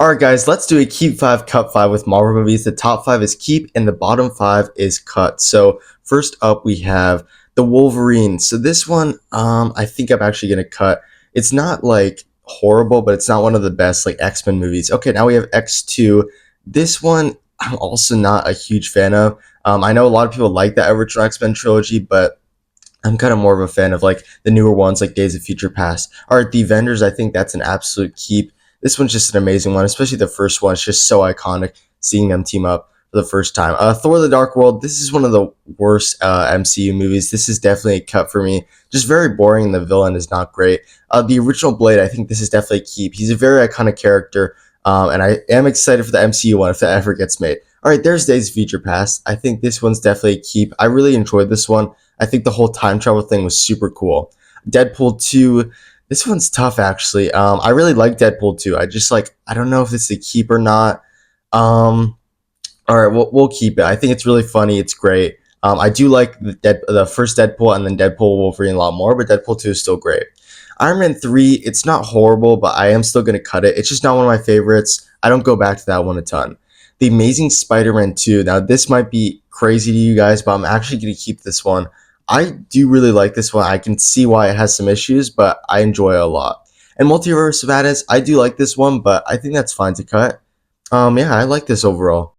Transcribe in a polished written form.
Alright guys, let's do a keep 5, cut 5 with Marvel movies. The top 5 is keep and the bottom 5 is cut. So first up we have the Wolverine. So this one, I think I'm actually gonna cut. It's not like horrible, but it's not one of the best like X-Men movies. Okay, now we have X2. This one I'm also not a huge fan of. I know a lot of people like the original X-Men trilogy, but I'm kind of more of a fan of like the newer ones like Days of Future Past. All right, The Avengers, I think that's an absolute keep. This one's just an amazing one, especially the first one. It's just so iconic seeing them team up for the first time. Thor: The Dark World. This is one of the worst MCU movies. This is definitely a cut for me. Just very boring, and the villain is not great. The original Blade. I think this is definitely a keep. He's a very iconic character, and I am excited for the MCU one if that ever gets made. All right, there's Days of Future Past. I think this one's definitely a keep. I really enjoyed this one. I think the whole time travel thing was super cool. Deadpool 2, this one's tough actually. I really like Deadpool 2. I don't know if it's a keep or not. Um, all right, we'll keep it. I think it's really funny. It's great. I do like the first Deadpool and then Deadpool Wolverine a lot more, but Deadpool 2 is still great. Iron Man 3, it's not horrible, but I am still going to cut it. It's just not one of my favorites. I don't go back to that one a ton. The Amazing Spider-Man 2. Now, this might be crazy to you guys, but I'm actually going to keep this one. I do really like this one. I can see why it has some issues, but I enjoy it a lot. And Multiverse of Madness, I do like this one, but I think that's fine to cut. Yeah, I like this overall.